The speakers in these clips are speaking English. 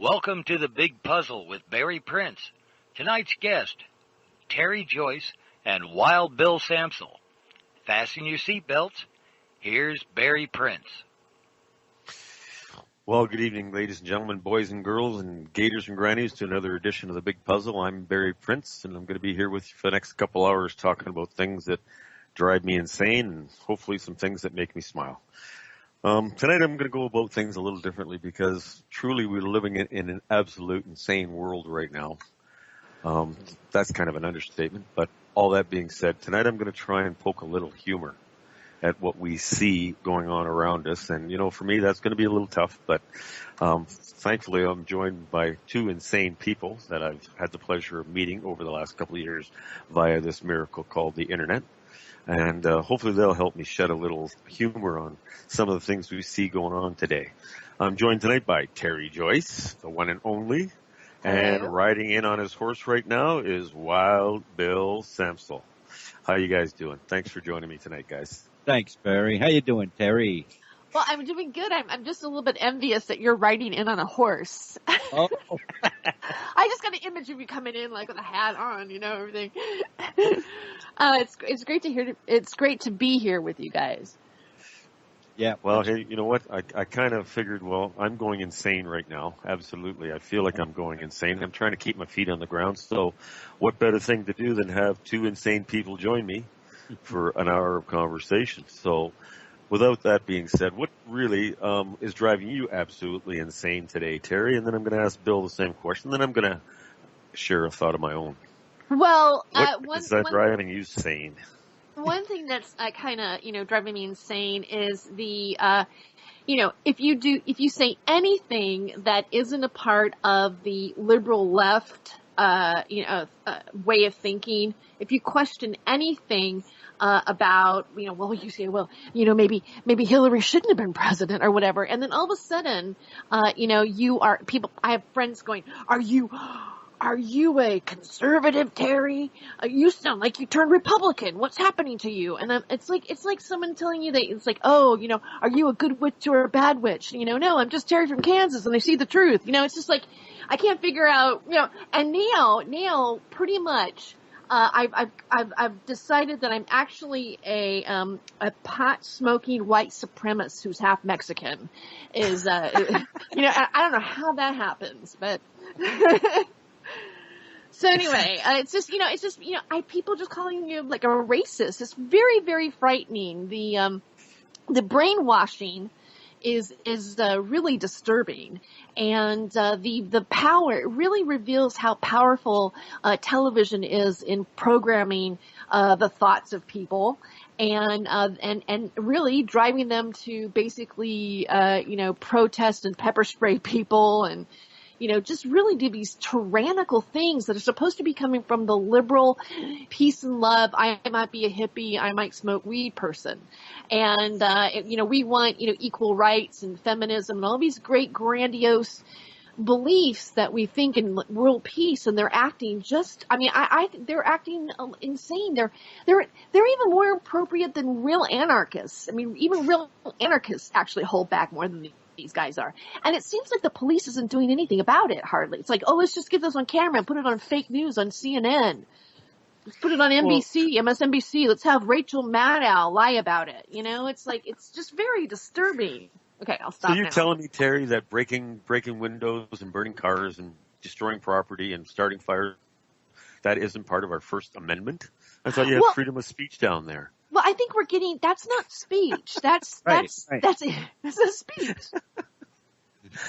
Welcome to the Big Puzzle with Barry Prince. Tonight's guest, Tere, Joyce, and Wild Bill Samsel. Fasten your seatbelts. Here's Barry Prince. Well, good evening, ladies and gentlemen, boys and girls, and gators and grannies, to another edition of the Big Puzzle. I'm Barry Prince, and I'm going to be here with you for the next couple hours talking about things that drive me insane and hopefully some things that make me smile. Tonight I'm going to go about things a little differently because truly we're living in an absolute insane world right now. That's kind of an understatement, but all that being said, tonight I'm going to try and poke a little humor at what we see going on around us. And, you know, for me, that's going to be a little tough, but thankfully I'm joined by two insane people that I've had the pleasure of meeting over the last couple of years via this miracle called the Internet. And hopefully they'll help me shed a little humor on some of the things we see going on today. I'm joined tonight by Tere Joyce, the one and only. Hello. And riding in on his horse right now is Wild Bill Samsel. How you guys doing? Thanks for joining me tonight, guys. Thanks, Barry. How you doing, Terry? Well, I'm doing good. I'm just a little bit envious that you're riding in on a horse. Oh. I just got an image of you coming in like with a hat on, you know, everything. It's great to hear. It's great to be here with you guys. Yeah. Well, hey, you know what? I kind of figured, well, I'm going insane right now. Absolutely. I feel like I'm going insane. I'm trying to keep my feet on the ground. So what better thing to do than have two insane people join me for an hour of conversation? So without that being said, what really is driving you absolutely insane today, Tere? And then I'm going to ask Bill the same question. Then I'm going to share a thought of my own. Well, what is that driving you sane? One thing that's kind of, driving me insane is the, if you say anything that isn't a part of the liberal left, way of thinking, if you question anything about, you say, maybe Hillary shouldn't have been president or whatever. And then all of a sudden, I have friends going, are you a conservative, Tere? You sound like you turned Republican. What's happening to you? And it's like someone telling you that it's like, are you a good witch or a bad witch? No, I'm just Tere from Kansas and I see the truth. It's just like, I can't figure out, and now pretty much, I've decided that I'm actually a pot smoking white supremacist who's half Mexican I don't know how that happens, but so anyway, people just calling you like a racist. It's very, very frightening. The brainwashing is really disturbing, and the power, it really reveals how powerful television is in programming the thoughts of people, and really driving them to basically protest and pepper spray people and just really do these tyrannical things that are supposed to be coming from the liberal peace and love. I might be a hippie. I might smoke weed person. And, we want, equal rights and feminism and all these great grandiose beliefs that we think in world peace, and they're acting I think they're acting insane. They're even more appropriate than real anarchists. I mean, even real anarchists actually hold back more than these guys are. And it seems like the police isn't doing anything about it, hardly. It's like, let's just get this on camera and put it on fake news on CNN. Let's put it on NBC, MSNBC. Let's have Rachel Maddow lie about it. It's like, it's just very disturbing. Okay, I'll stop now. So you're telling me, Tere, that breaking windows and burning cars and destroying property and starting fires, that isn't part of our First Amendment? I thought you had freedom of speech down there. Well, I think that's not speech. That's a speech.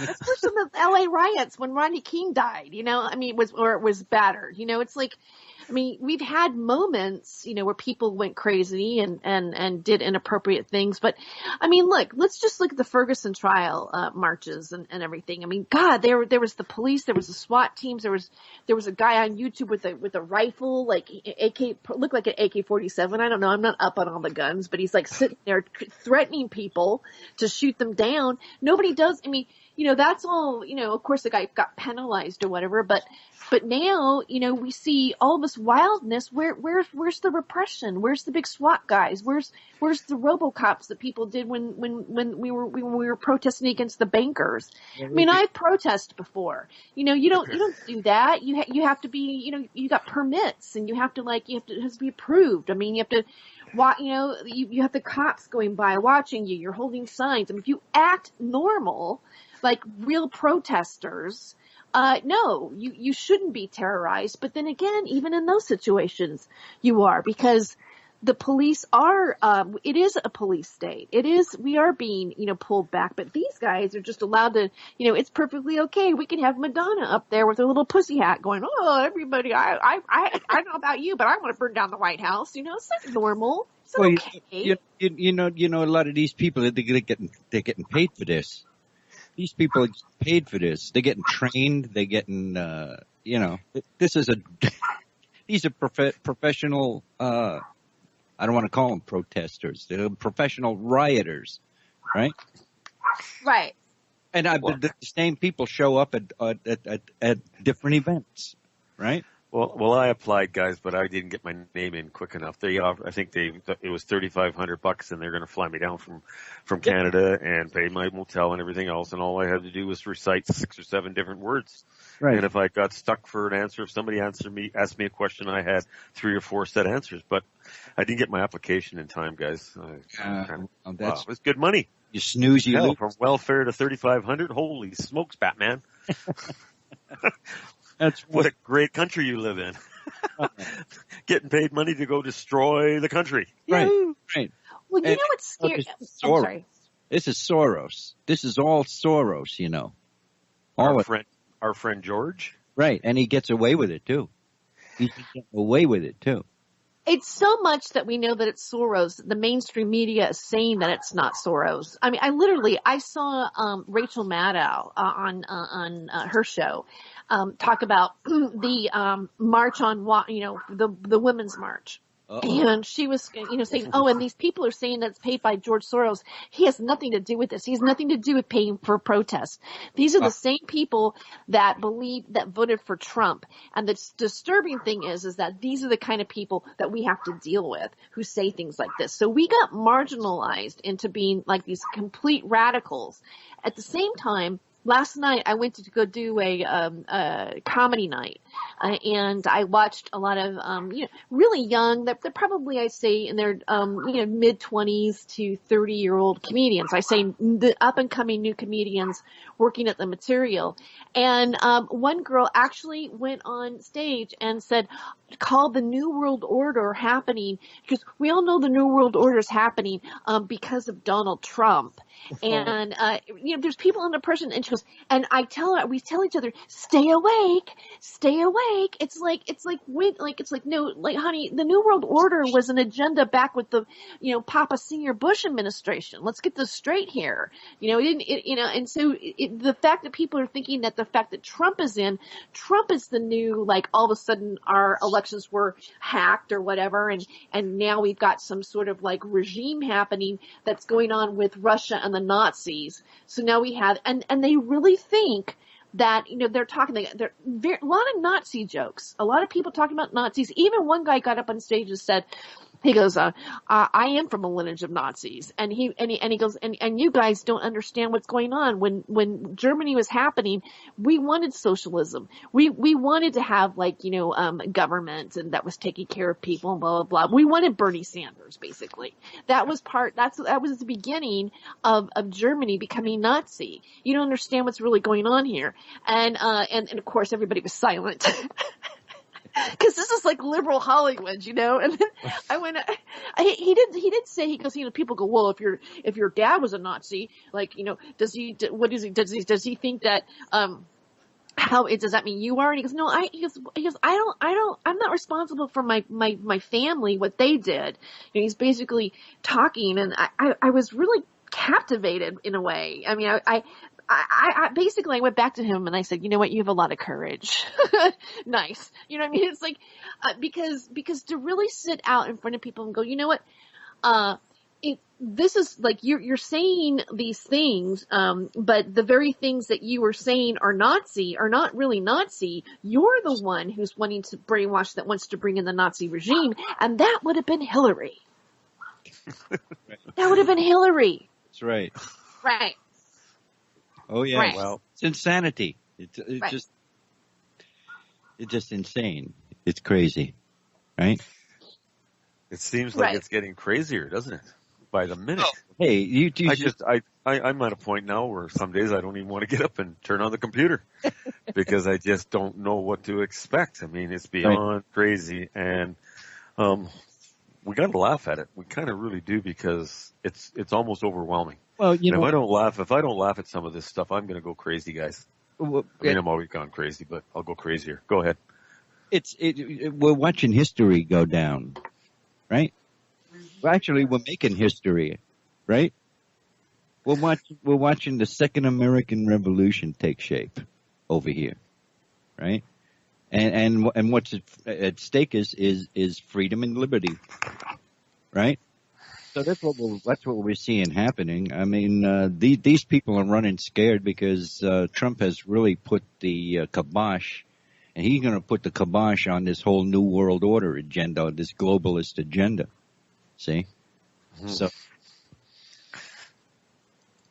That's for some of the LA riots when Rodney King died, was battered. It's like, we've had moments, where people went crazy and did inappropriate things. But, look, let's just look at the Ferguson trial, marches and everything. God, there was the police, there was the SWAT teams, there was a guy on YouTube with a rifle, like looked like an AK-47. I don't know. I'm not up on all the guns, but he's like sitting there threatening people to shoot them down. Nobody does. that's all, of course the guy got penalized or whatever, but now, we see all this wildness. Where's the repression? Where's the big SWAT guys? Where's the RoboCops that people did when we were protesting against the bankers? I mean, I've protested before. You don't do that. You have to be, you got permits and it has to be approved. I mean, you have to you have the cops going by watching you. You're holding signs. I mean, if you act normal, like real protesters, no, you shouldn't be terrorized. But then again, even in those situations, you are, because the police are, it is a police state. We are being, pulled back, but these guys are just allowed to, it's perfectly okay. We can have Madonna up there with her little pussy hat going, oh, everybody, I don't know about you, but I want to burn down the White House. It's not normal. It's okay. You know, a lot of these people, they're getting paid for this. These people are paid for this. They're getting trained. They're getting, these are professional, I don't want to call them protesters. They're professional rioters, right? Right. And the same people show up at different events, right? Well, I applied, guys, but I didn't get my name in quick enough. I think it was $3,500, and they're going to fly me down from Canada and pay my motel and everything else. And all I had to do was recite 6 or 7 different words. Right. And if I got stuck for an answer, if somebody asked me a question, I had 3 or 4 set answers. But I didn't get my application in time, guys. Wow, it was good money. You snooze, you lose. From welfare to $3,500. Holy smokes, Batman! What a great country you live in. Getting paid money to go destroy the country. Right. Well, what's scary? I'm sorry. This is Soros. This is all Soros, Our friend George. Right. And he gets away with it too. He gets away with it too. It's so much that we know that it's Soros. The mainstream media is saying that it's not Soros. I mean, I saw Rachel Maddow on her show talk about the march on the women's march. Uh-oh. And she was, saying, and these people are saying that it's paid by George Soros. He has nothing to do with this. He has nothing to do with paying for protests. These are the same people that voted for Trump. And the disturbing thing is that these are the kind of people that we have to deal with who say things like this. So we got marginalized into being like these complete radicals. At the same time, last night I went to go do a comedy night, and I watched a lot of really young. They're probably, I'd say, in their mid-20s to 30-year-old comedians. I say the up-and-coming new comedians working at the material. And one girl actually went on stage and called the New World Order happening, because we all know the New World Order is happening because of Donald Trump. And there's people in depression, and she goes, and we tell each other, stay awake. It's like, no, like, honey, the New World Order was an agenda back with the, Papa Senior Bush administration. Let's get this straight here. And so the fact that people are thinking that the fact that Trump is the new, like, all of a sudden our elections were hacked or whatever, and now we've got some sort of like regime happening that's going on with Russia and the Nazis. So now we have, and they really think that, they're talking, a lot of Nazi jokes, a lot of people talking about Nazis. Even one guy got up on stage and said, he goes, I am from a lineage of Nazis. And he goes, and you guys don't understand what's going on. When Germany was happening, we wanted socialism. We wanted to have government and that was taking care of people and blah, blah, blah. We wanted Bernie Sanders, basically. That was the beginning of Germany becoming Nazi. You don't understand what's really going on here. And of course everybody was silent. Because this is like liberal Hollywood, and then I went. He did say, he goes, people go, well, if your dad was a Nazi, does he think that does that mean you are? And he goes, no, I'm not responsible for my family, what they did. He's basically talking, and I was really captivated in a way. I mean, I basically went back to him and I said, you know what, you have a lot of courage. Nice. You know what I mean? It's like, because to really sit out in front of people and go, you know what, this is like you're saying these things, but the very things that you were saying are Nazi are not really Nazi. You're the one who's wanting to brainwash, that wants to bring in the Nazi regime, and that would have been Hillary. That would have been Hillary. That's right. Right. Oh yeah. Right. Well, it's insanity. Right. It's just insane. It's crazy, right? It seems like Right. it's getting crazier, doesn't it? By the minute. Hey, you I'm at a point now where some days I don't even want to get up and turn on the computer because I just don't know what to expect. I mean, it's beyond crazy, and we got to laugh at it. We kind of really do, because it's almost overwhelming. Well, And if I don't laugh at some of this stuff, I'm going to go crazy, guys. I mean, I'm always gone crazy, but I'll go crazier. Go ahead. We're watching history go down, right? Well, actually, we're making history, right? We're watching the Second American Revolution take shape over here, right? And what's at stake is freedom and liberty, right? So that's what we're seeing happening. I mean, these people are running scared because Trump has really put the kibosh, and he's going to put the kibosh on this whole New World Order agenda, this globalist agenda. See? Mm-hmm. So,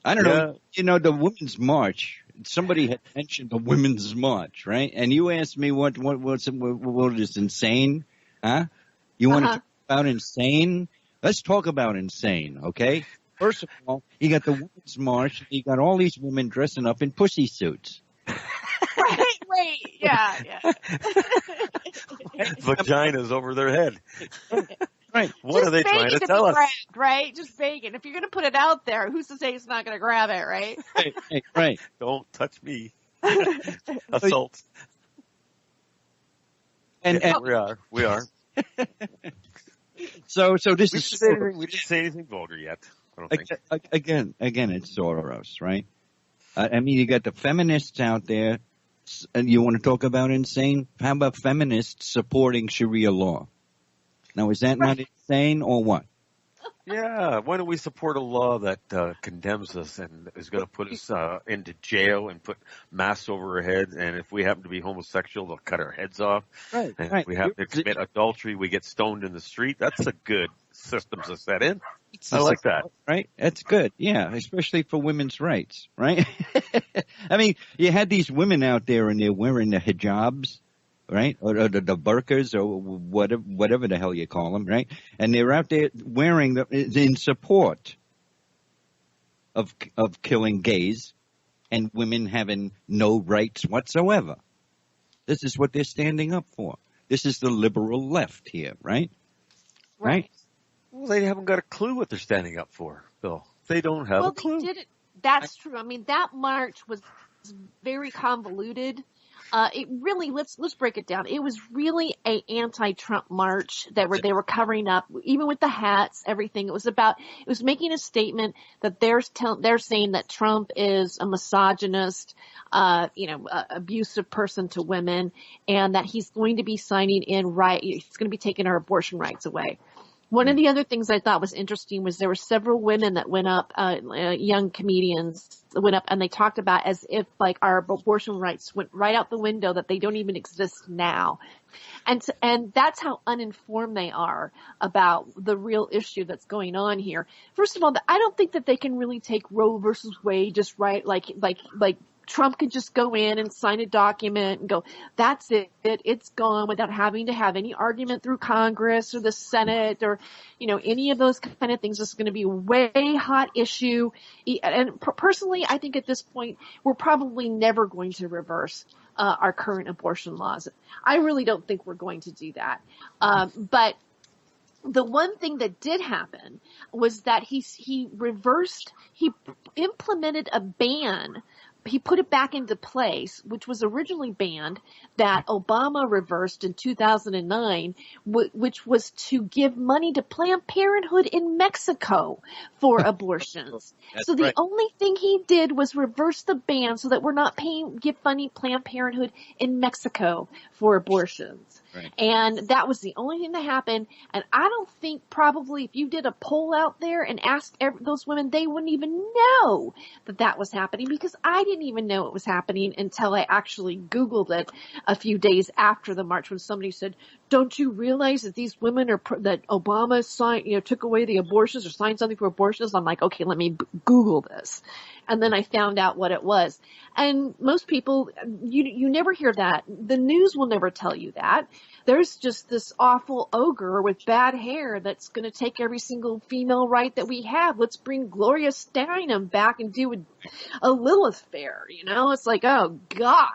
I don't know. You know, the Women's March. Somebody had mentioned the Women's March, right? And you asked me what is insane? Huh? You want to talk about insane? Let's talk about insane, okay? First of all, you got the Women's March. You got all these women dressing up in pussy suits. Right. Yeah. Vaginas over their head. Right. What are they trying to tell us? Grabbed, right? Just begging. If you're going to put it out there, who's to say it's not going to grab it, right? Right. Don't touch me. Assault. And we are. So this We is didn't say anything vulgar yet. I don't think. again, it's Soros, right? I mean, you got the feminists out there, and you want to talk about insane? How about feminists supporting Sharia law? Now, is that not insane or what? Yeah, why don't we support a law that condemns us and is going to put us into jail and put masks over our heads, and if we happen to be homosexual, they'll cut our heads off. Right. And if we have to commit adultery, we get stoned in the street. That's a good system to set in. I like that. Right? That's good. Yeah, especially for women's rights, right? I mean, you had these women out there and they're wearing the hijabs, right? Or the burqas or whatever the hell you call them, right? And they're out there wearing them in support of killing gays and women having no rights whatsoever. This is what they're standing up for. This is the liberal left here, right? Right? Well, they haven't got a clue what they're standing up for, Bill. They don't have a clue. They did it. That's true. I mean, that march was very convoluted. It really, let's break it down. It was really a anti-Trump march that they were covering up, even with the hats, everything. It was making a statement that they're saying that Trump is a misogynist, abusive person to women, and that he's going to be signing in he's going to be taking our abortion rights away. One of the other things I thought was interesting was there were several women that went up, young comedians that went up, and they talked about as if like our abortion rights went right out the window, that they don't even exist now. And that's how uninformed they are about the real issue that's going on here. First of all, I don't think that they can really take Roe versus Wade just right, like Trump could just go in and sign a document and go, that's it, it's gone, without having to have any argument through Congress or the Senate or, any of those kind of things. It's going to be a way hot issue. And personally, I think at this point, we're probably never going to reverse our current abortion laws. I really don't think we're going to do that. But the one thing that did happen was that he implemented a ban. He put it back into place, which was originally banned, that Obama reversed in 2009, which was to give money to Planned Parenthood in Mexico for abortions. So the only thing he did was reverse the ban so that we're not give money Planned Parenthood in Mexico for abortions. Right. And that was the only thing that happened. And I don't think probably if you did a poll out there and asked those women, they wouldn't even know that that was happening, because I didn't even know it was happening until I actually Googled it a few days after the march, when somebody said, don't you realize that these women that Obama signed, took away the abortions or signed something for abortions? I'm like, okay, let me Google this. And then I found out what it was. And most people, you never hear that. The news will never tell you that. There's just this awful ogre with bad hair that's going to take every single female right that we have. Let's bring Gloria Steinem back and do a Lilith fair. It's like, oh God,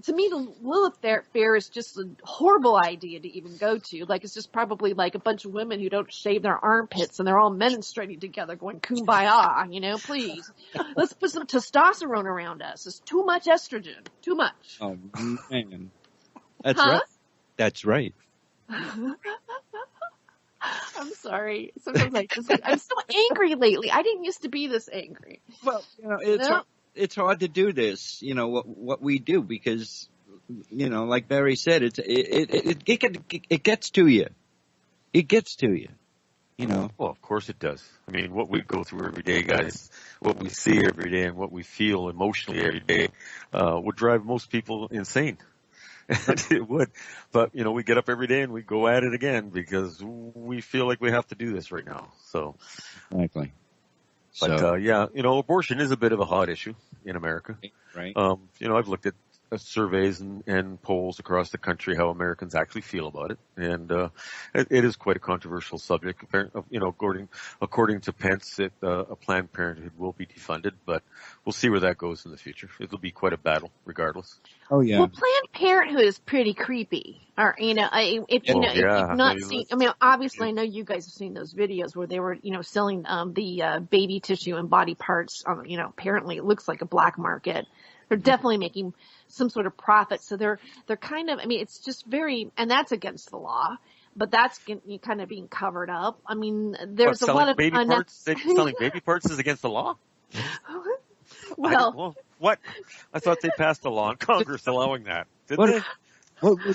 to me, the Lilith fair is just a horrible idea to even go to. Like, it's just probably like a bunch of women who don't shave their armpits and they're all menstruating together going kumbaya, please. Let's put some testosterone around us. It's too much estrogen. Too much. Oh, man. That's right. That's right. I'm sorry. Sometimes I'm so angry lately. I didn't used to be this angry. Well, it's hard to do this, what we do, because, like Barry said, it gets to you. It gets to you, Well, of course it does. I mean, what we go through every day, guys, what we see every day and what we feel emotionally every day, would drive most people insane. It would. But, we get up every day and we go at it again because we feel like we have to do this right now. So. Exactly. But, abortion is a bit of a hot issue in America. Right. I've looked at surveys and polls across the country how Americans actually feel about it, and it is quite a controversial subject. According to Pence, a Planned Parenthood will be defunded, but we'll see where that goes in the future. It'll be quite a battle, regardless. Oh yeah. Well, Planned Parenthood is pretty creepy. Or if you've not seen, obviously I know you guys have seen those videos where they were, selling the baby tissue and body parts. Apparently it looks like a black market. They're definitely making some sort of profit. So they're kind of, it's just very, and that's against the law, but that's kind of being covered up. There's a lot of baby parts. Selling baby parts is against the law. Well, what? I thought they passed a law in Congress allowing that. Didn't they?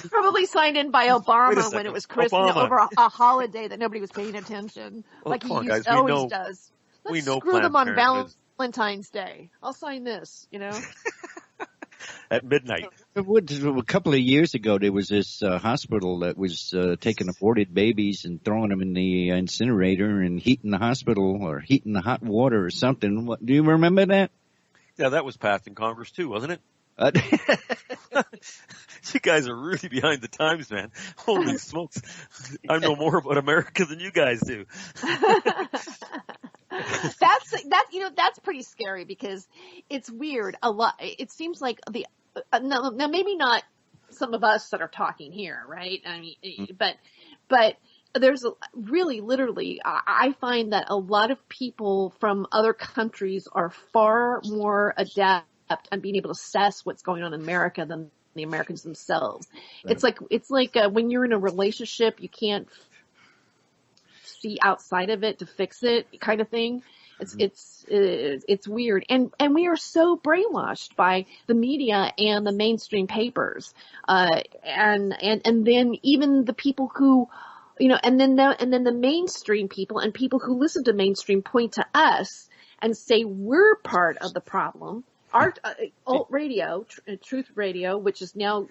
Probably signed in by Obama when it was Christmas over a holiday that nobody was paying attention, like he always does. Let's screw them on Valentine's Day. I'll sign this, At midnight. A couple of years ago, there was this hospital that was taking aborted babies and throwing them in the incinerator and heating the hospital or heating the hot water or something. Do you remember that? Yeah, that was passed in Congress too, wasn't it? You guys are really behind the times, man. Holy smokes. I know more about America than you guys do. That's pretty scary because it's weird. A lot. It seems like now maybe not some of us that are talking here, right? But there's really literally, I find that a lot of people from other countries are far more adept on being able to assess what's going on in America than the Americans themselves. Right. It's like when you're in a relationship, you can't see outside of it to fix it, kind of thing. It's weird, and we are so brainwashed by the media and the mainstream papers, and then even the people who, and then the mainstream people and people who listen to mainstream point to us and say we're part of the problem. Our alt radio, Truth Radio, which is now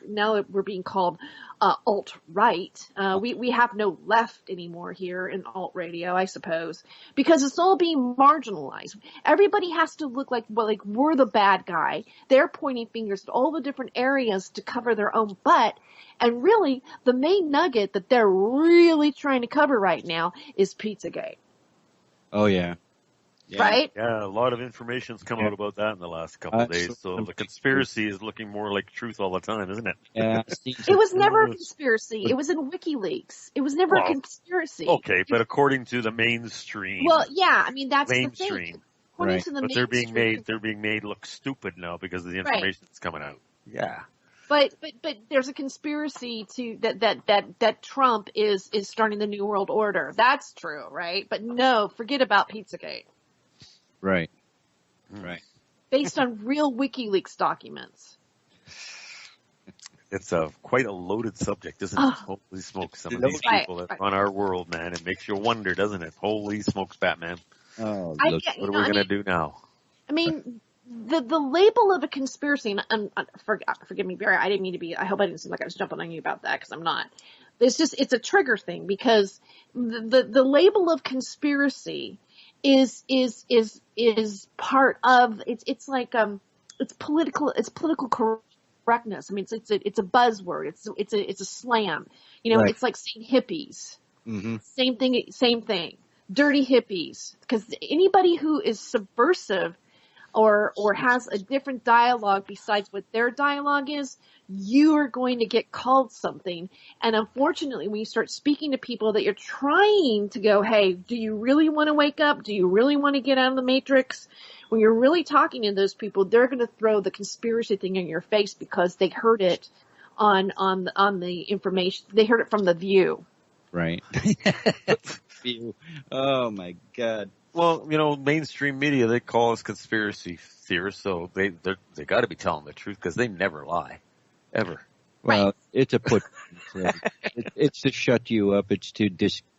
we're being called alt right. We have no left anymore here in alt radio, I suppose, because it's all being marginalized. Everybody has to look like we're the bad guy. They're pointing fingers at all the different areas to cover their own butt. And really, the main nugget that they're really trying to cover right now is Pizzagate. Oh yeah. Yeah. Right? Yeah, a lot of information's come out about that in the last couple of days. So the conspiracy is looking more like truth all the time, isn't it? Yeah. It was never a conspiracy. It was in WikiLeaks. It was never a conspiracy. Okay, but according to the mainstream. Well, yeah, that's mainstream. the thing. According to the mainstream. They're being made look stupid now because of the information that's coming out. Yeah. But there's a conspiracy to that Trump is starting the New World Order. That's true, right? But no, forget about Pizzagate. Right. Based on real WikiLeaks documents. it's quite a loaded subject, isn't it? Oh, Holy smokes, some of these right, people that right. run our world, man. It makes you wonder, doesn't it? Holy smokes, Batman. Oh, I look. get, What are we going to do now? I mean, the label of a conspiracy, and forgive me, Barry, I didn't mean to be, I hope I didn't seem like I was jumping on you about that, because I'm not. It's a trigger thing, because the label of conspiracy is part of, it's like, it's political correctness. I mean, it's a buzzword. It's a slam. Right. It's like saying hippies. Mm-hmm. Same thing. Dirty hippies. Because anybody who is subversive or has a different dialogue besides what their dialogue is, you are going to get called something. And unfortunately, when you start speaking to people that you're trying to go, hey, do you really want to wake up? Do you really want to get out of the matrix? When you're really talking to those people, they're going to throw the conspiracy thing in your face because they heard it on the information. They heard it from The View. Right. Oh my God. Well, mainstream media, they call us conspiracy theorists, so they got to be telling the truth because they never lie, ever. Well, it's a put. It's to shut you up. It's to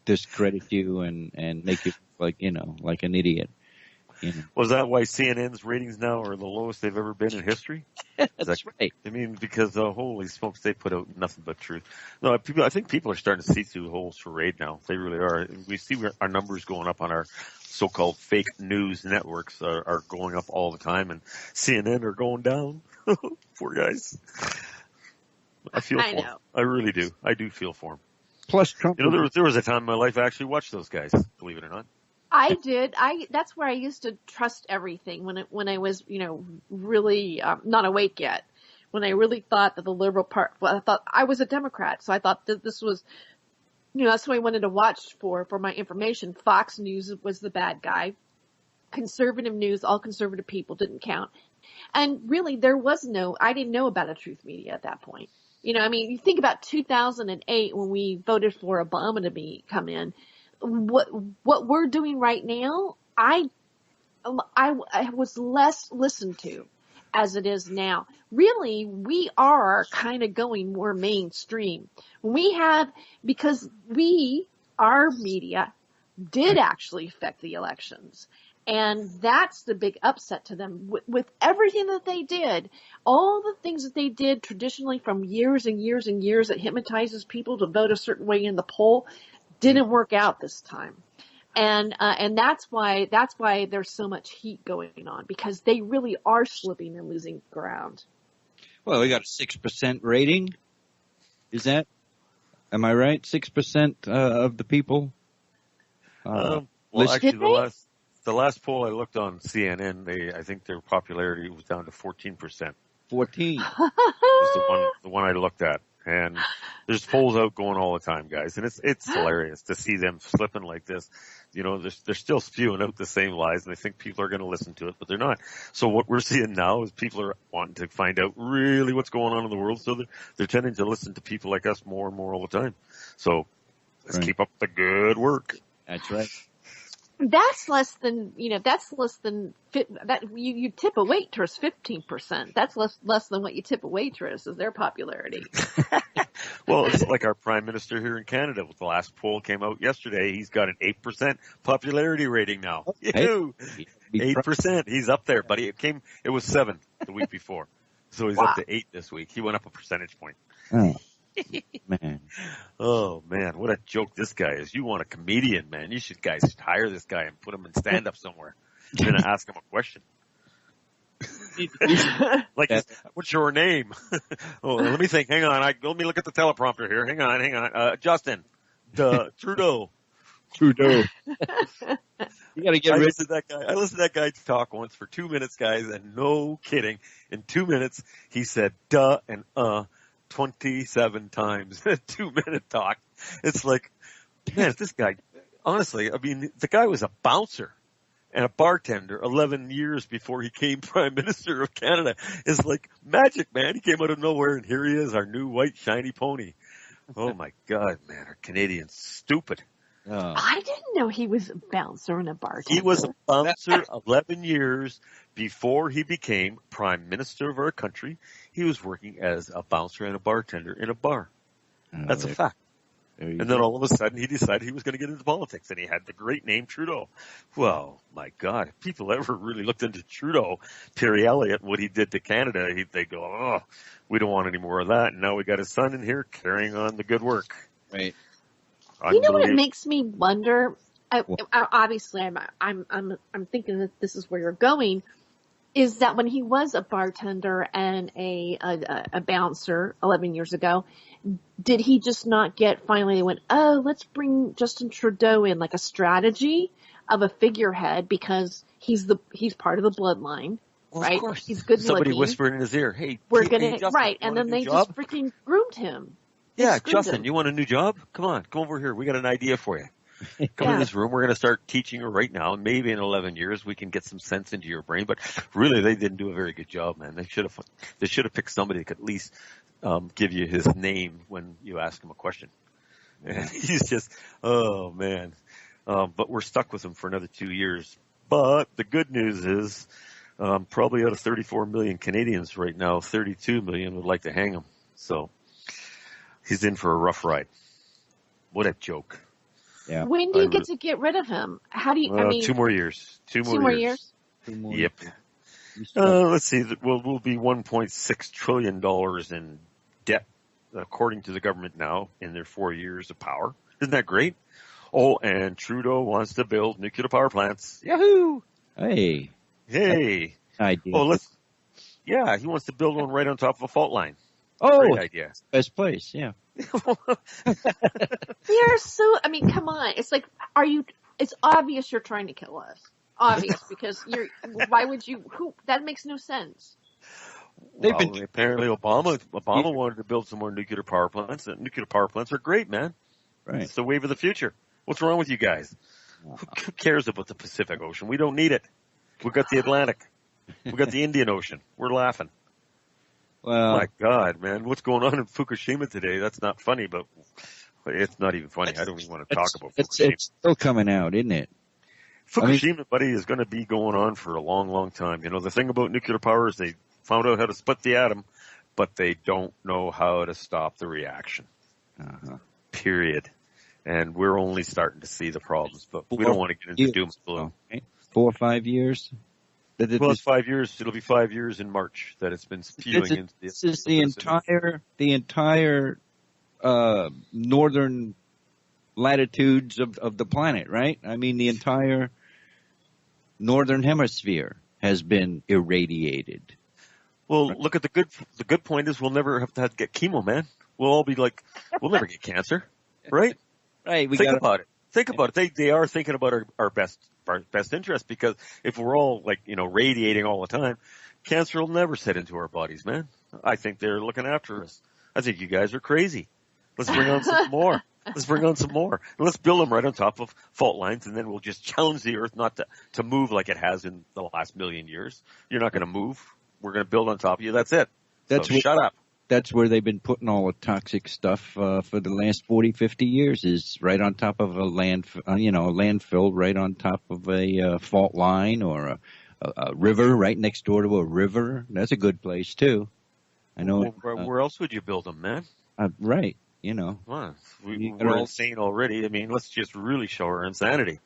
discredit you and make you like an idiot. Was that why CNN's ratings now are the lowest they've ever been in history? That's right. I mean, because holy smokes, they put out nothing but truth. No, I think people are starting to see through the whole charade now. They really are. We see our numbers going up on our so-called fake news networks are going up all the time, and CNN are going down. Poor guys. I feel for them. I really do. I do feel for them. Plus Trump. There was a time in my life I actually watched those guys, believe it or not. I did. That's where I used to trust everything when I was, really not awake yet. When I really thought that the liberal part, I thought I was a Democrat, so I thought that this was, that's what I wanted to watch for my information. Fox News was the bad guy. Conservative news, all conservative people didn't count. And really, I didn't know about a truth media at that point. You think about 2008 when we voted for Obama to come in. What we're doing right now, I was less listened to as it is now. Really, we are kind of going more mainstream. Because our media did actually affect the elections. And that's the big upset to them. With everything that they did, all the things that they did traditionally from years and years and years that hypnotizes people to vote a certain way in the poll, didn't work out this time. And that's why there's so much heat going on, because they really are slipping and losing ground. Well, we got a 6% rating. Am I right? 6% of the people? Well, actually, the last poll I looked on CNN, I think their popularity was down to 14%. 14. Was the one I looked at. And there's polls out going all the time, guys, and it's hilarious to see them slipping like this. They're still spewing out the same lies, and they think people are going to listen to it, but they're not. So what we're seeing now is people are wanting to find out really what's going on in the world, so they're tending to listen to people like us more and more all the time. So let's keep up the good work. That's right. That's less than that. You tip a waitress 15%. That's less than what you tip a waitress is their popularity. Well, it's like our prime minister here in Canada. The last poll came out yesterday. He's got an 8% popularity rating now. 8%. He's up there, buddy. It was 7 the week before. So he's up to 8 this week. He went up a percentage point. Oh, man. Oh, man. What a joke this guy is. You want a comedian, man. You should hire this guy and put him in stand-up somewhere. You're going to ask him a question. Like, what's your name? Oh, let me think. Hang on. Let me look at the teleprompter here. Hang on. Justin. Trudeau. You gotta get rid of that guy. I listened to that guy talk once for 2 minutes, guys, and no kidding. In 2 minutes, he said duh and 27 times in a 2-minute talk. It's like, man, this guy, honestly, I mean, the guy was a bouncer and a bartender 11 years before he became Prime Minister of Canada. It's like magic, man. He came out of nowhere, and here he is, our new white shiny pony. Oh, my God, man. Our Canadians stupid. I didn't know he was a bouncer and a bartender. He was a bouncer 11 years before he became Prime Minister of our country. He was working as a bouncer and a bartender in a bar. Oh, That's a fact. and And then all of a sudden he decided he was going to get into politics, and he had the great name Trudeau. Well, my God, if people ever really looked into Trudeau, Terry Elliott, what he did to Canada, they go, oh, we don't want any more of that. And now we got his son in here carrying on the good work. Right. You know what it makes me wonder? Obviously, I'm thinking that this is where you're going. Is that when he was a bartender and a bouncer 11 years ago, did he just not get, finally they went, oh, let's bring Justin Trudeau in, like a strategy of a figurehead because he's part of the bloodline, Well, right? of course. He's good Somebody looking. whispered in his ear, hey, Justin, right. you And want a then new they job? just freaking groomed him. Yeah, Justin, you want a new job? Come over here. We got an idea for you. Come in this room. We're going to start teaching you right now. Maybe in 11 years we can get some sense into your brain. But really, they didn't do a very good job, man. They should have picked somebody that could at least give you his name when you ask him a question. And he's just, oh man. But we're stuck with him for another 2 years. But the good news is, probably out of 34 million Canadians right now, 32 million would like to hang him. So he's in for a rough ride. What a joke. Yeah. When do you get to get rid of him? How do you, 2 more years. 2 more years. 2 more Yep. years. Let's see. We'll be $1.6 trillion in debt, according to the government now, in their 4 years of power. Isn't that great? Oh, and Trudeau wants to build nuclear power plants. Yahoo! Hey. Oh, Idea. he wants to build one right on top of a fault line. Oh, great idea. Best place, yeah. They're so, I mean, come on. It's like, it's obvious you're trying to kill us. Obvious, because why would you, that makes no sense. Apparently Obama wanted to build some more nuclear power plants. Nuclear power plants are great, man. Right. It's the wave of the future. What's wrong with you guys? Who cares about the Pacific Ocean? We don't need it. We've got the Atlantic. We've got the Indian Ocean. We're laughing. Well, my God, man, what's going on in Fukushima today? That's not funny, but it's not even funny. I don't even want to talk about Fukushima. It's still coming out, isn't it? Fukushima, buddy, is going to be going on for a long, long time. You know, the thing about nuclear power is they found out how to split the atom, but they don't know how to stop the reaction. Uh-huh. Period. And we're only starting to see the problems, but we don't want to get into doom and gloom. Okay. 4 or 5 years? Well, it's 5 years. It'll be 5 years in March that it's been spewing into the. This is the entire northern latitudes of the planet, right? I mean, the entire northern hemisphere has been irradiated. Well, look at the good point is we'll never have to get chemo, man. We'll all be like, we'll never get cancer, right? Right. Think about it. They are thinking about our best interest, because if we're all radiating all the time, cancer will never set into our bodies, man. I think they're looking after us. I think you guys are crazy. Let's bring on some more. Let's build them right on top of fault lines, and then we'll just challenge the earth not to move like it has in the last million years. You're not going to move. We're going to build on top of you. That's it. Shut up. That's where they've been putting all the toxic stuff for the last 40, 50 years, is right on top of a landfill, right on top of a fault line, or a river right next door to a river. That's a good place too. I know. Well, where else would you build them, man? Right. You know. Well, we're insane already. I mean, let's just really show our insanity.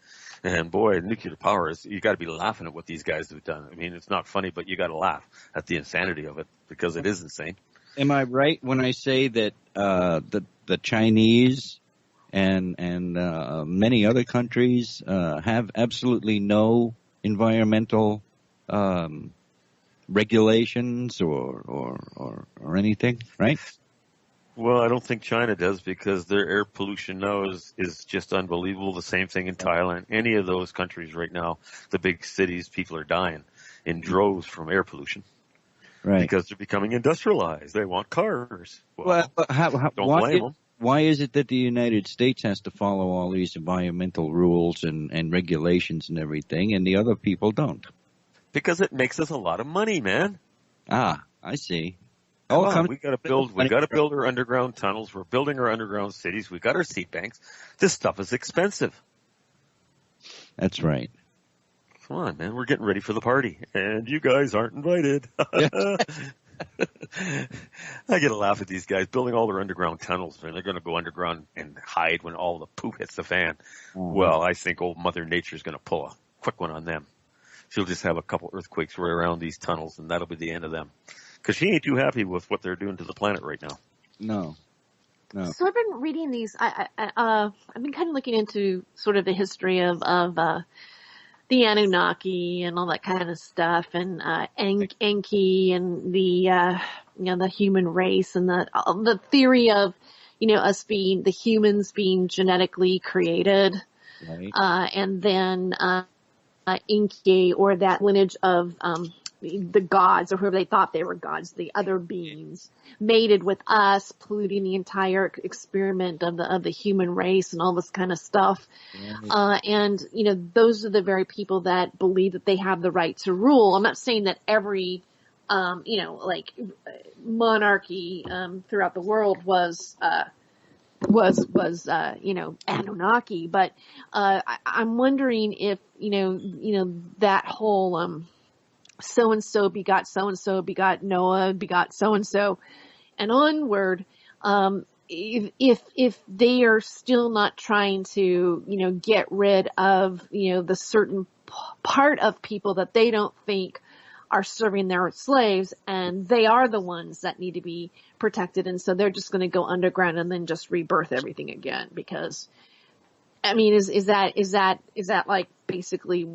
And boy, nuclear power you got to be laughing at what these guys have done. I mean, it's not funny, but you got to laugh at the insanity of it, because it is insane. Am I right when I say that the Chinese and many other countries have absolutely no environmental regulations or anything, right? Well, I don't think China does, because their air pollution now is just unbelievable. The same thing in Thailand. Any of those countries right now, the big cities, people are dying in droves from air pollution. Right. Because they're becoming industrialized. They want cars. Well, don't blame them. Why is it that the United States has to follow all these environmental rules and regulations and everything, and the other people don't? Because it makes us a lot of money, man. Ah, I see. We got to build our underground tunnels. We're building our underground cities. We got our seed banks. This stuff is expensive. That's right. Come on, man. We're getting ready for the party, and you guys aren't invited. I get a laugh at these guys building all their underground tunnels, and they're going to go underground and hide when all the poop hits the fan. Well, I think old Mother Nature's going to pull a quick one on them. She'll just have a couple earthquakes right around these tunnels, and that'll be the end of them. Because she ain't too happy with what they're doing to the planet right now. No. So I've been reading these. I've been kind of looking into sort of the history of the Anunnaki and all that kind of stuff, and Enki and the human race, and the theory of us being the humans being genetically created, Right. and then Enki, or that lineage of the gods, or whoever they thought they were gods, the other beings, mated with us, polluting the entire experiment of the human race and all this kind of stuff. Right. And those are the very people that believe that they have the right to rule. I'm not saying that every like monarchy throughout the world was Anunnaki, but I'm wondering if that whole so and so begot Noah begot so and onward, if they are still not trying to get rid of the certain part of people that they don't think are serving their slaves, and they are the ones that need to be protected, and so they're just going to go underground and then just rebirth everything again. Because I mean, is that like basically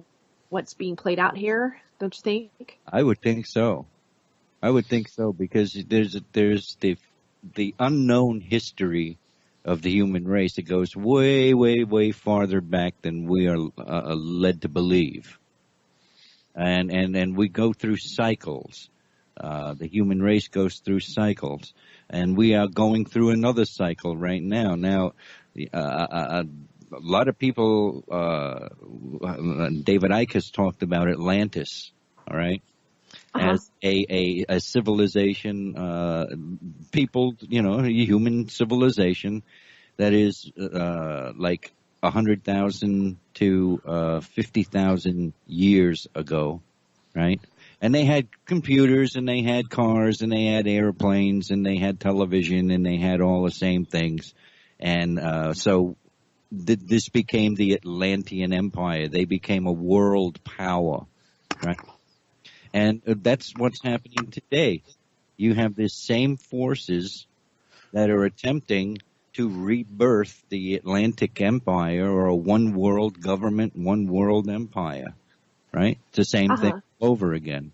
what's being played out here? Don't you think? I would think so. Because there's the unknown history of the human race that goes way, way, way farther back than we are led to believe. And we go through cycles. The human race goes through cycles, and we are going through another cycle right now. Now, a lot of people, David Icke has talked about Atlantis, all right, as a civilization, people, a human civilization that is like 100,000 to 50,000 years ago, right? And they had computers, and they had cars, and they had airplanes, and they had television, and they had all the same things. And so this became the Atlantean Empire. They became a world power, right? And that's what's happening today. You have these same forces that are attempting to rebirth the Atlantic Empire, or a one world government, one world empire, right? It's the same thing over again.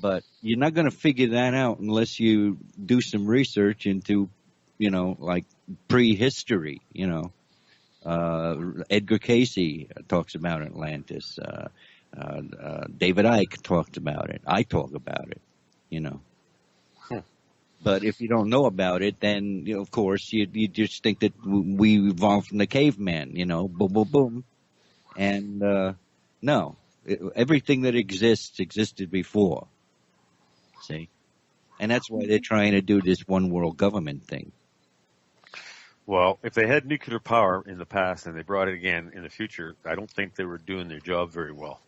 But you're not going to figure that out unless you do some research into, like prehistory, Edgar Casey talks about Atlantis. David Icke talked about it. I talk about it, But if you don't know about it, then, of course, you just think that we evolved from the caveman, boom, boom, boom. And no, everything that existed before. See? And that's why they're trying to do this one world government thing. Well, if they had nuclear power in the past and they brought it again in the future, I don't think they were doing their job very well.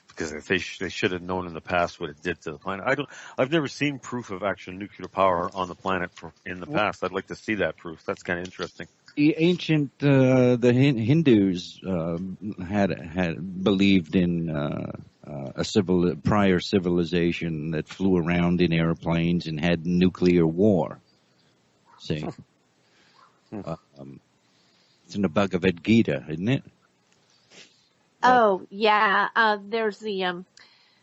Because they should have known in the past what it did to the planet. I've never seen proof of actual nuclear power on the planet in the past. I'd like to see that proof. That's kind of interesting. The ancient, the Hindus had believed in a prior civilization that flew around in airplanes and had nuclear war. See, it's in the Bhagavad Gita, isn't it? Oh, yeah. There's the,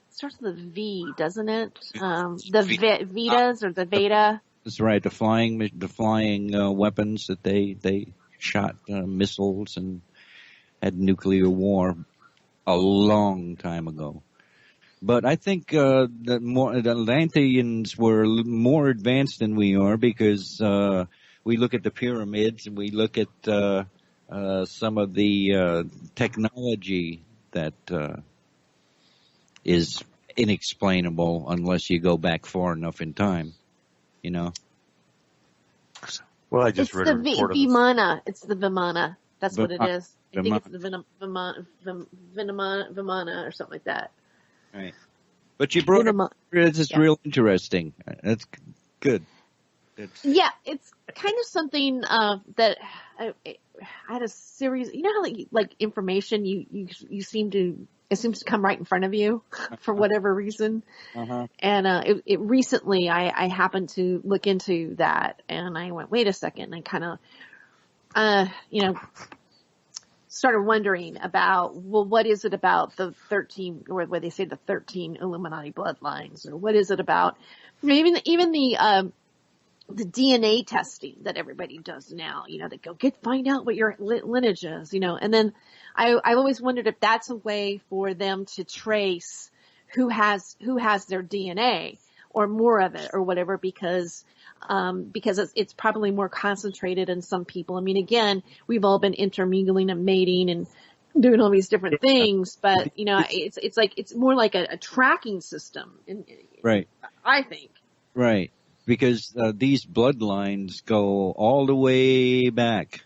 starts with a V, doesn't it? The Vedas or the Veda. That's right. The flying weapons that they shot missiles and had nuclear war a long time ago. But I think the Atlanteans were more advanced than we are, because we look at the pyramids and we look at some of the technology that is inexplainable unless you go back far enough in time, Well, I just read a report of Vimana. It's the Vimana. That's what it is. I think it's the Vimana or something like that. Right. But you brought Illumi- up, it's real interesting. That's good. Yeah, it's kind of something that I had a series. You know how like information you seem to it seems to come right in front of you for whatever reason. Uh-huh. And it recently I happened to look into that, and I went, wait a second, and I kind of started wondering about, well, what is it about the 13, or what they say the 13 Illuminati bloodlines, or what is it about, even the DNA testing that everybody does now, they go find out what your lineage is, and then I always wondered if that's a way for them to trace who has their DNA or more of it or whatever, because it's probably more concentrated in some people. I mean, again, we've all been intermingling and mating and doing all these different things, but it's more like a tracking system. Right. I think. Right. Because these bloodlines go all the way back.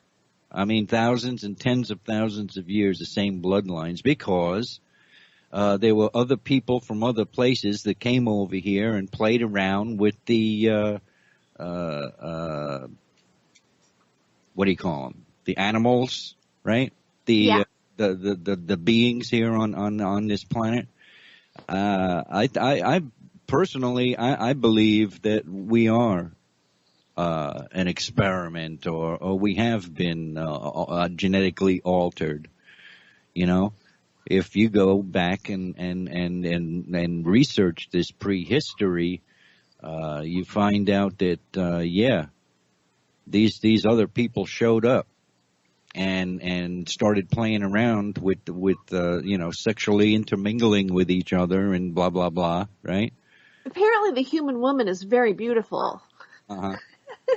I mean, thousands and tens of thousands of years, the same bloodlines, because there were other people from other places that came over here and played around with the what do you call them? The animals, right? The beings here on this planet. I personally, I believe that we are an experiment, or we have been genetically altered. If you go back and research this prehistory, you find out that these other people showed up and started playing around with sexually intermingling with each other and blah blah blah, right? Apparently, the human woman is very beautiful. Uh-huh.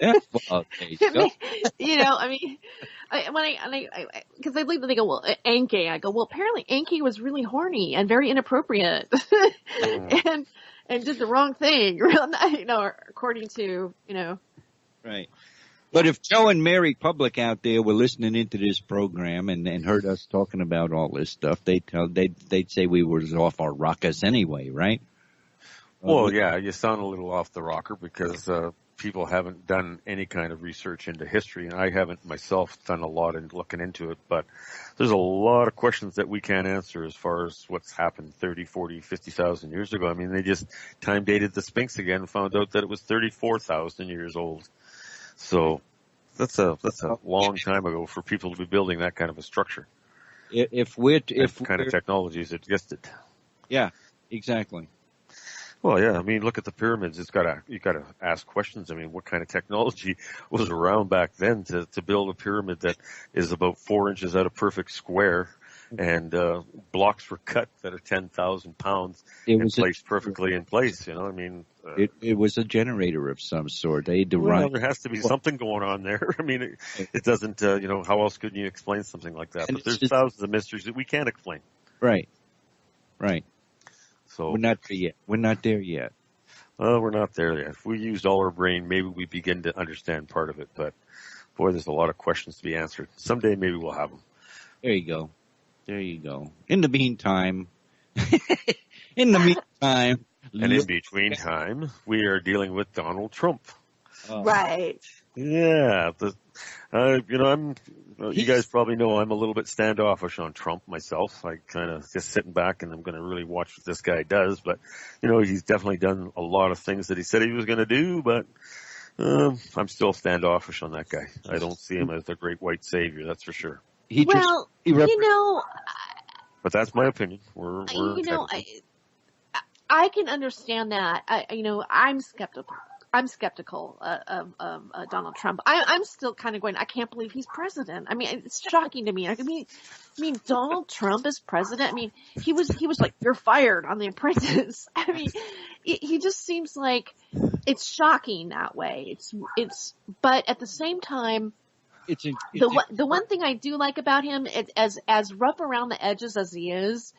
Yeah. Well, okay, so. I mean, because I believe that they go, well, Enki. I go, well, apparently Enki was really horny and very inappropriate, and did the wrong thing, according to Right. But if Joe and Mary Public out there were listening into this program and heard us talking about all this stuff, they'd say we were off our rockers anyway, right? Well, yeah, you sound a little off the rocker because people haven't done any kind of research into history, and I haven't myself done a lot in looking into it, but there's a lot of questions that we can't answer as far as what's happened 30, 40, 50,000 years ago. I mean, they just time dated the Sphinx again and found out that it was 34,000 years old. So that's a long time ago for people to be building that kind of a structure. If kind of technologies existed. Yeah, exactly. Well, yeah, I mean, look at the pyramids. You gotta ask questions. I mean, what kind of technology was around back then to build a pyramid that is about 4 inches out of perfect square, and blocks were cut that are 10,000 pounds and placed perfectly in place. I mean, it was a generator of some sort. They derived. Well, there has to be something going on there. I mean, it doesn't. How else could you explain something like that? But there's thousands of mysteries that we can't explain. Right. Right. So we're not there yet. We're not there yet. We're not there yet. If we used all our brain, maybe we begin to understand part of it. But boy, there's a lot of questions to be answered. Someday, maybe we'll have them. There you go. In the meantime, and in between time, we are dealing with Donald Trump. Right. Yeah. You guys probably know I'm a little bit standoffish on Trump myself. I kind of just sitting back and I'm going to really watch what this guy does. But, he's definitely done a lot of things that he said he was going to do, but I'm still standoffish on that guy. I don't see him as the great white savior, that's for sure. But that's my opinion. I can understand that. I'm skeptical. I'm skeptical of Donald Trump. I'm still kind of going, I can't believe he's president. I mean, it's shocking to me. I mean, Donald Trump is president. I mean, he was like, you're fired on The Apprentice. I mean, he just seems like it's shocking that way. But at the same time, the one thing I do like about him, as rough around the edges as he is,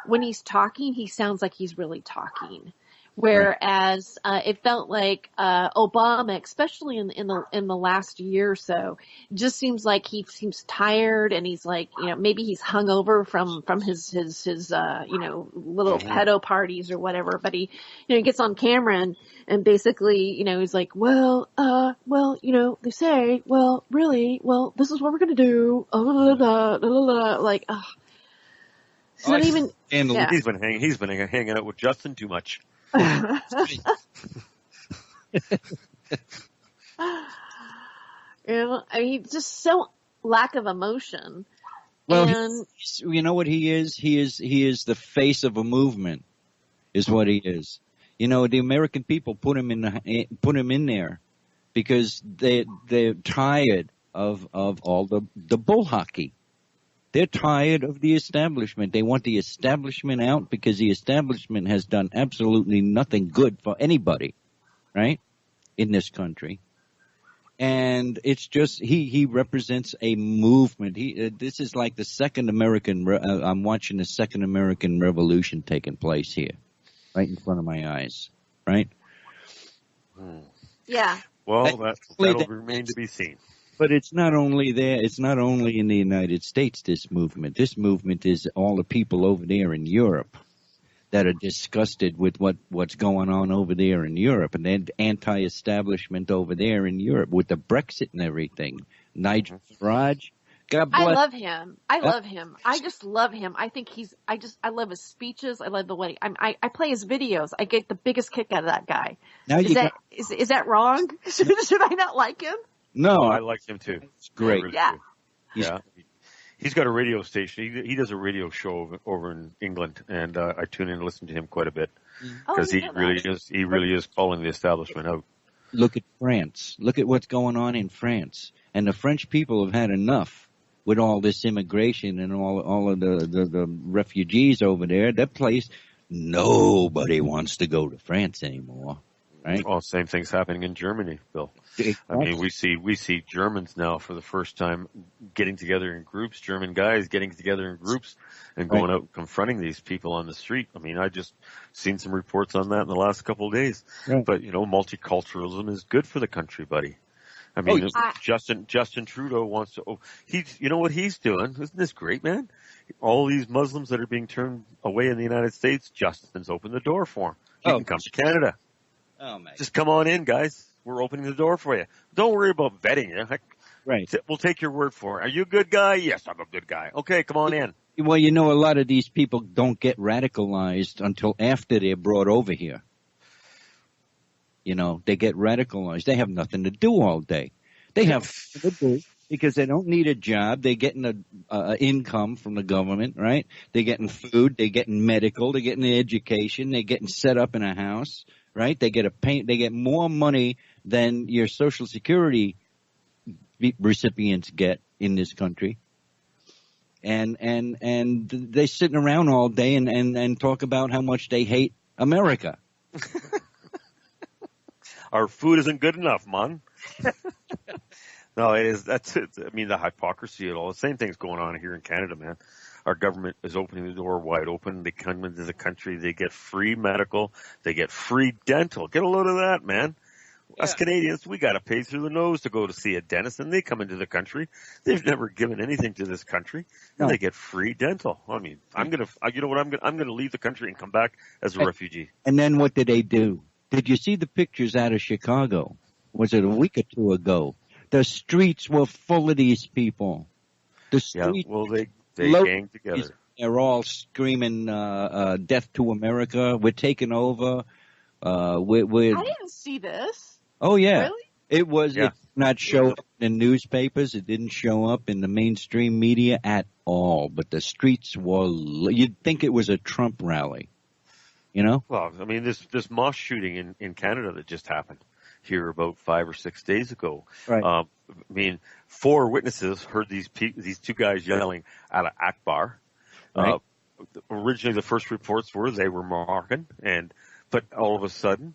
when he's talking, he sounds like he's really talking. Whereas it felt like Obama, especially in the last year or so, just seems like he seems tired, and he's like, maybe he's hungover from his little pedo parties or whatever. But he gets on camera and basically he's like, well, they say, well, really, well, this is what we're gonna do. Like, it's not even. Yeah. He's been hanging out with Justin too much. Just so lack of emotion. Well, and you know what he is? He is the face of a movement, is what he is. The American people put him in there because they're tired of all the bull hockey. They're tired of the establishment. They want the establishment out because the establishment has done absolutely nothing good for anybody, right, in this country. And it's just he represents a movement. This is like the second American. I'm watching the second American Revolution taking place here, right in front of my eyes, right? Yeah. Well, that'll remain to be seen. But it's not only there. It's not only in the United States, this movement. This movement is all the people over there in Europe that are disgusted with what's going on over there in Europe, and then anti-establishment over there in Europe with the Brexit and everything. Nigel Farage, God bless. I love him. I just love him. I think I love his speeches. I love the way I play his videos. I get the biggest kick out of that guy. Is that wrong? Should I not like him? No, I like him too. It's great. Really Yeah. Yeah. He's got a radio station. He does a radio show over in England, and I tune in and listen to him quite a bit because he really is calling the establishment out. Look at France. Look at what's going on in France, and the French people have had enough with all this immigration and all of the refugees over there. That place, nobody wants to go to France anymore. Right? Well, same thing's happening in Germany, Bill. I mean, we see Germans now for the first time getting together in groups, German guys getting together in groups and going out and confronting these people on the street. I mean, I just seen some reports on that in the last couple of days. Right. But, multiculturalism is good for the country, buddy. I mean, Justin Trudeau wants to, what he's doing? Isn't this great, man? All these Muslims that are being turned away in the United States, Justin's opened the door for them. You can come to Canada. Oh, man. Just come on in, guys. We're opening the door for you. Don't worry about vetting you. Right. We'll take your word for it. Are you a good guy? Yes, I'm a good guy. Okay, come on in. Well, a lot of these people don't get radicalized until after they're brought over here. They get radicalized. They have nothing to do all day. They have nothing to do because they don't need a job. They're getting a income from the government, right? They're getting food. They're getting medical. They're getting education. They're getting set up in a house. Right? They get more money than your Social Security recipients get in this country. And they're sitting around all day and talk about how much they hate America. Our food isn't good enough, man. No, it is. That's it. I mean, the hypocrisy of all. The same thing's going on here in Canada, man. Our government is opening the door wide open. They come into the country. They get free medical. They get free dental. Get a load of that, man. Yeah. Us Canadians, we got to pay through the nose to go to see a dentist, and they come into the country. They've never given anything to this country, and they get free dental. I mean, I'm gonna leave the country and come back as a refugee. And then what did they do? Did you see the pictures out of Chicago? Was it a week or two ago? The streets were full of these people. The streets. Yeah, well, they gang together. They're all screaming, death to America. We're taking over. I didn't see this. Oh, yeah. Really? It was it not show up in newspapers. It didn't show up in the mainstream media at all. But the streets were, you'd think it was a Trump rally, Well, I mean, this mosque shooting in Canada that just happened here about 5 or 6 days ago. Right. I mean, 4 witnesses heard these two guys yelling at an Akbar. Right. Originally, the first reports were they were Moroccan, but all of a sudden,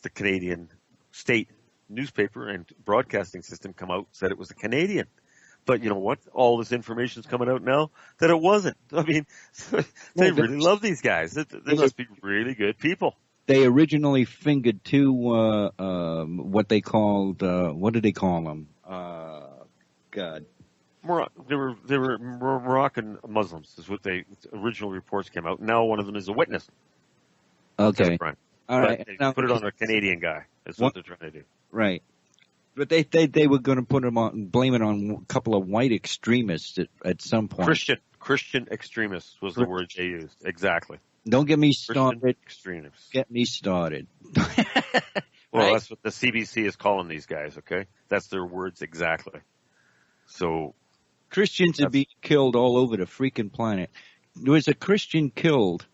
the Canadian state newspaper and broadcasting system come out said it was a Canadian. But you know what? All this information is coming out now that it wasn't. I mean, they really love these guys. They must be really good people. They originally fingered two, what they called, what did they call them? God. They were Moroccan Muslims, is what they original reports came out. Now one of them is a witness. Okay. All right. But they now, put it on a Canadian guy. That's what they're trying to do. Right. But they were going to put him on, blame it on a couple of white extremists at some point. Christian extremists was the word they used. Exactly. Don't get me started. Christian extremists. Get me started. Well, Right? that's what the CBC is calling these guys, okay? That's their words exactly. So Christians are being killed all over the freaking planet. There was a Christian killed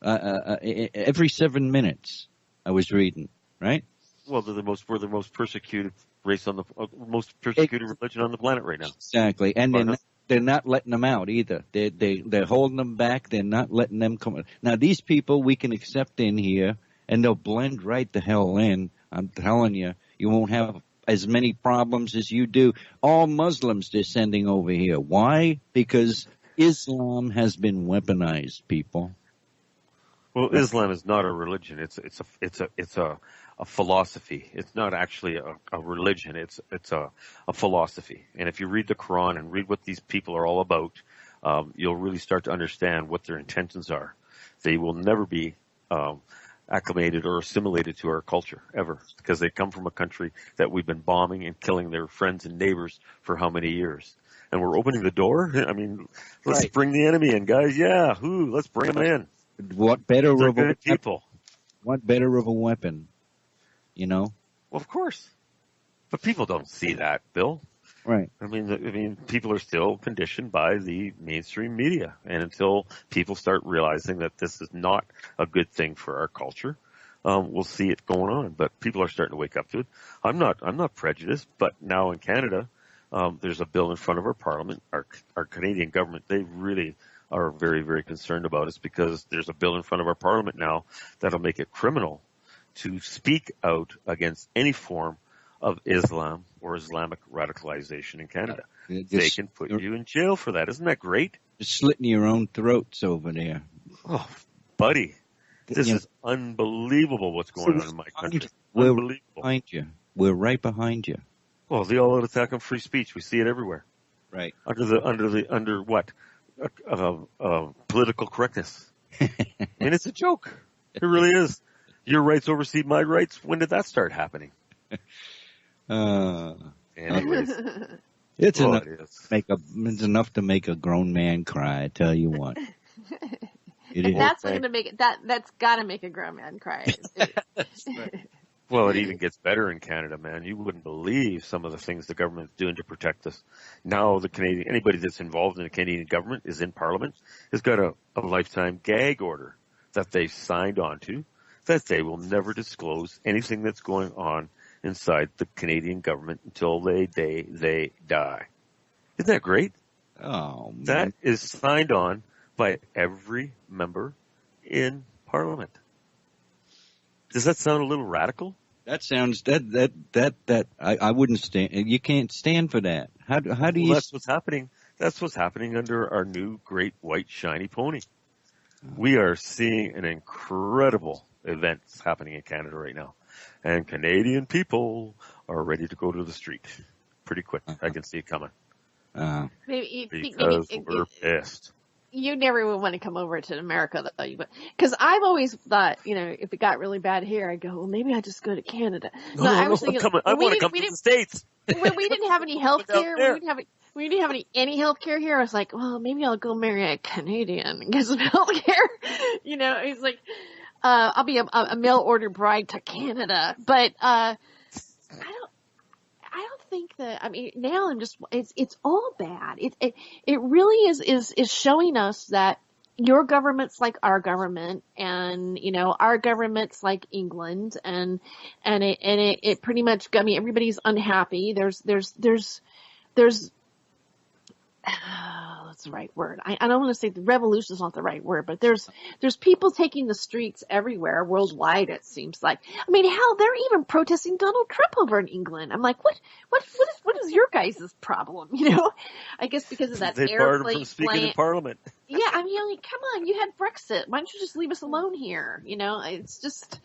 every 7 minutes. I was reading, right? well, we're the most persecuted race on the most persecuted religion on the planet right now. Exactly, and they're not letting them out either. They're holding them back. They're not letting them come. Now these people we can accept in here, and they'll blend right the hell in. I'm telling you, you won't have as many problems as you do. All Muslims they're sending over here. Why? Because Islam has been weaponized, people. Well, Islam is not a religion. It's a philosophy. It's not actually a religion. It's a philosophy. And if you read the Quran and read what these people are all about, you'll really start to understand what their intentions are. They will never be acclimated or assimilated to our culture ever, because they come from a country that we've been bombing and killing their friends and neighbors for how many years. And we're opening the door. I mean, let's bring the enemy in, guys. Yeah, let's bring them in. What better of a people? What better of a weapon? You know? Well, of course. But people don't see that, Bill. Right. I mean, people are still conditioned by the mainstream media, and until people start realizing that this is not a good thing for our culture, we'll see it going on. But people are starting to wake up to it. I'm not prejudiced, but now in Canada, there's a bill in front of our Parliament. Our Canadian government, they really are very, very concerned about us, because there's a bill in front of our Parliament now that'll make it criminal to speak out against any form of Islam or Islamic radicalization in Canada. They can put you in jail for that. Isn't that great? Just slitting your own throats over there. Oh, buddy, this is unbelievable what's going on in my country. We're right behind you. We're right behind you. Well, the all-out attack on free speech. We see it everywhere. Right. Under what? Political correctness. I mean, it's a joke. It really is. Your rights oversee my rights. When did that start happening? Anyways, it's enough to make a grown man cry. I tell you what. That's going to make it. That's got to make a grown man cry. That's right. Well, it even gets better in Canada, man. You wouldn't believe some of the things the government's doing to protect us. Now, anybody that's involved in the Canadian government is in Parliament, has got a lifetime gag order that they've signed on to, that they will never disclose anything that's going on inside the Canadian government until they die. Isn't that great? Oh, man. That is signed on by every member in Parliament. Does that sound a little radical? That sounds that I wouldn't stand. You can't stand for that. How do you? That's what's happening. That's what's happening under our new great white shiny pony. We are seeing an incredible event happening in Canada right now, and Canadian people are ready to go to the street pretty quick. I can see it coming. Because we're pissed. You never would want to come over to America, though, because I've always thought, if it got really bad here, I'd go, well, maybe I just go to Canada. I was thinking, I want to come to the States. When we didn't have any health care, we didn't have any health care here. I was like, well, maybe I'll go marry a Canadian and get some health care. It's like, I'll be a mail order bride to Canada. But, I don't think that, now it's all bad. It really is showing us that your government's like our government, and, our government's like England, and it pretty much, everybody's unhappy. Let's what's the right word. I don't want to say the revolution is not the right word, but there's people taking the streets everywhere worldwide, it seems like. I mean, hell, they're even protesting Donald Trump over in England. I'm like, what is your guys' problem? You know, I guess because of that They barred him from airplane speaking in Parliament. Yeah, I mean, like, come on, you had Brexit. Why don't you just leave us alone here? You know, it's just,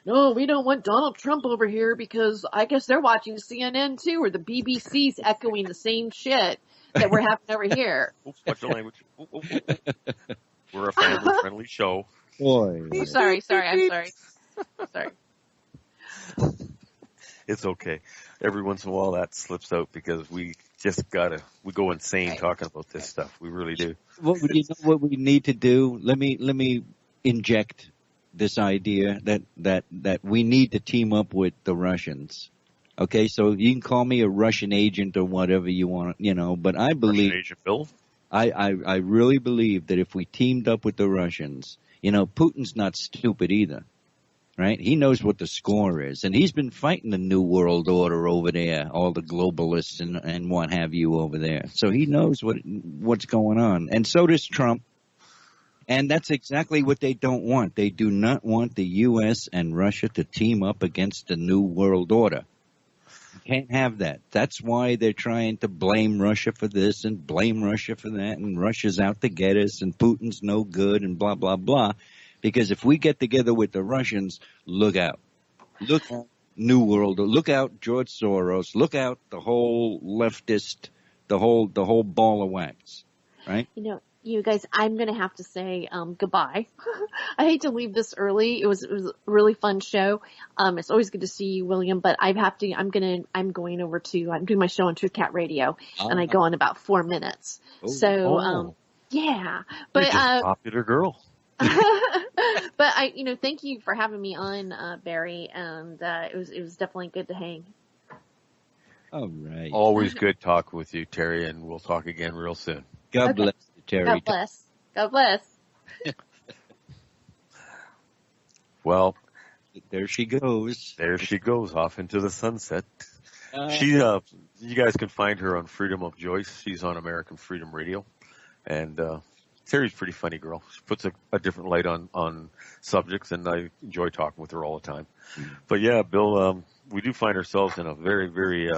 no, we don't want Donald Trump over here because I guess they're watching CNN too, or the BBC's echoing the same shit that we're having over here. Oops, watch the language. We're a family-friendly show. Boy. I'm sorry. Sorry. It's okay. Every once in a while that slips out because we go insane talking about this stuff. We really do. What you know what we need to do? Let me inject this idea that we need to team up with the Russians. Okay, so you can call me a Russian agent or whatever you want, you know, but I believe Russian agent Bill? I really believe that if we teamed up with the Russians, you know, Putin's not stupid either. Right? He knows what the score is. And he's been fighting the New World Order over there, all the globalists and what have you over there. So he knows what's going on. And so does Trump. And that's exactly what they don't want. They do not want the U.S. and Russia to team up against the New World Order. You can't have that. That's why they're trying to blame Russia for this and blame Russia for that. And Russia's out to get us and Putin's no good and blah, blah, blah. Because if we get together with the Russians, look out. Look out New World. Look out George Soros. Look out the whole leftist, the whole ball of wax. Right? You know, you guys, I'm going to have to say goodbye. I hate to leave this early. It was a really fun show. It's always good to see you, William, but I'm going over to, I'm doing my show on Truth Cat Radio, and I go in about 4 minutes. Yeah. But, you're just a popular girl. But thank you for having me on, Barry, and it was definitely good to hang. All right. Always good talking with you, Tere, and we'll talk again real soon. God bless you, Tere. God bless. Well, there she goes. There she goes off into the sunset. You guys can find her on Freedom of Joyce. She's on American Freedom Radio, and Tere's a pretty funny girl. She puts a different light on subjects, and I enjoy talking with her all the time. But yeah, Bill, we do find ourselves in a very, very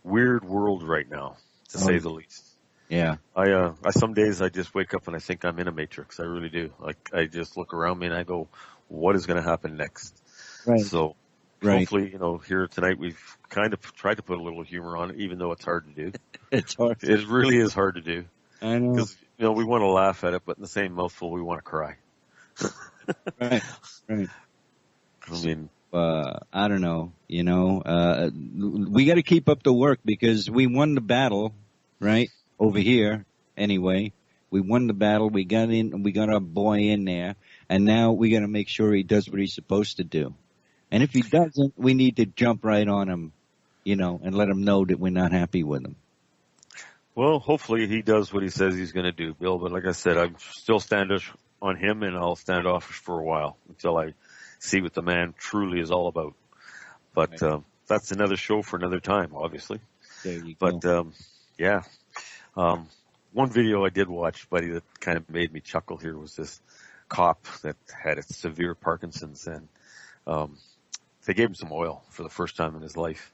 weird world right now, to say the least. Yeah. I some days I just wake up and I think I'm in a matrix. I really do. Like, I just look around me and I go, what is going to happen next? Right. So hopefully, here tonight we've kind of tried to put a little humor on it, even though it's hard to do. It's hard. It really is hard to do. I know. Because, we want to laugh at it, but in the same mouthful, we want to cry. Right. I mean, I don't know, we got to keep up the work because we won the battle, right? Over here, anyway. We won the battle. We got our boy in there, and now we got to make sure he does what he's supposed to do. And if he doesn't, we need to jump right on him, and let him know that we're not happy with him. Well, hopefully he does what he says he's going to do, Bill. But like I said, I'm still standoffish on him, and I'll standoffish for a while until I see what the man truly is all about. But that's another show for another time, obviously. There you go. But yeah, one video I did watch, buddy, that kind of made me chuckle here was this cop that had a severe Parkinson's, and they gave him some oil for the first time in his life.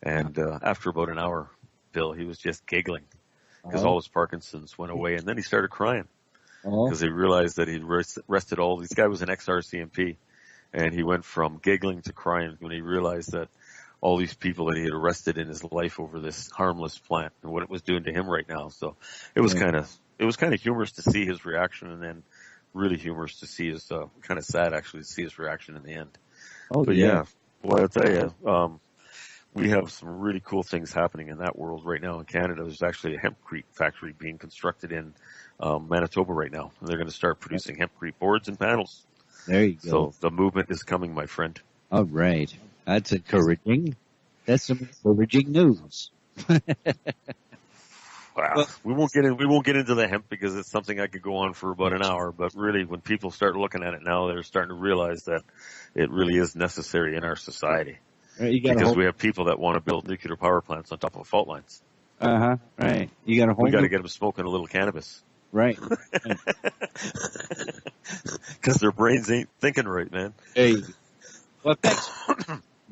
And after about an hour, Bill, he was just giggling because all his Parkinson's went away, and then he started crying because he realized that he'd arrested all these. Guy was an ex-RCMP, and he went from giggling to crying when he realized that all these people that he had arrested in his life over this harmless plant and what it was doing to him right now. So it was kind of humorous to see his reaction, and then really humorous to see his kind of sad actually to see his reaction in the end. But yeah, well, I'll tell you, we have some really cool things happening in that world right now in Canada. There's actually a hempcrete factory being constructed in Manitoba right now. And they're going to start producing hempcrete boards and panels. There you go. So the movement is coming, my friend. All right. That's encouraging. That's some encouraging news. Wow. We won't get into the hemp because it's something I could go on for about an hour. But really, when people start looking at it now, they're starting to realize that it really is necessary in our society. Right, because we have people that want to build nuclear power plants on top of fault lines. Right. You got a whole We got to new, get them smoking a little cannabis. right. Right. Because their brains ain't thinking right, man. Hey, well, thanks,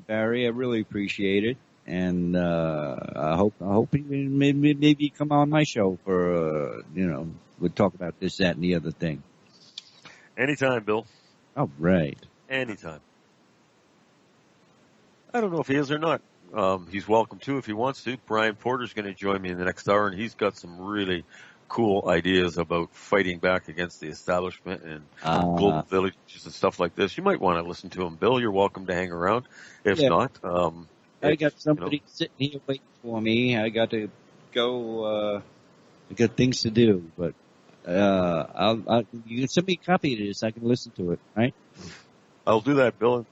Barry. I really appreciate it. And, I hope you can maybe come on my show for, we'll talk about this, that, and the other thing. Anytime, Bill. All right. Anytime. I don't know if he is or not. He's welcome to if he wants to. Brian Porter's going to join me in the next hour, and he's got some really cool ideas about fighting back against the establishment and global villages and stuff like this. You might want to listen to him, Bill. You're welcome to hang around. If Yeah. not, I got somebody sitting here waiting for me. I got to go, I got things to do, but, you can send me a copy of this. I can listen to it, right? I'll do that, Bill.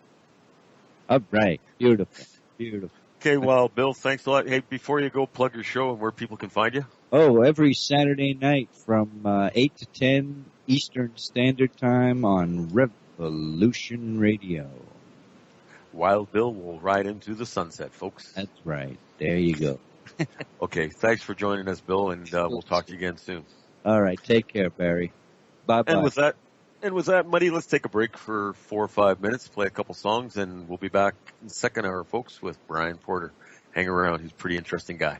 All right. Beautiful. Beautiful. Okay, well, Bill, thanks a lot. Hey, before you go, plug your show and where people can find you. Oh, every Saturday night from 8 to 10 Eastern Standard Time on Revolution Radio. Wild Bill will ride into the sunset, folks. That's right. There you go. Okay, thanks for joining us, Bill, and we'll talk to you again soon. All right. Take care, Barry. Bye-bye. And with that, Muddy, let's take a break for 4 or 5 minutes, play a couple songs, and we'll be back in the second hour, folks, with Brian Porter. Hang around. He's a pretty interesting guy.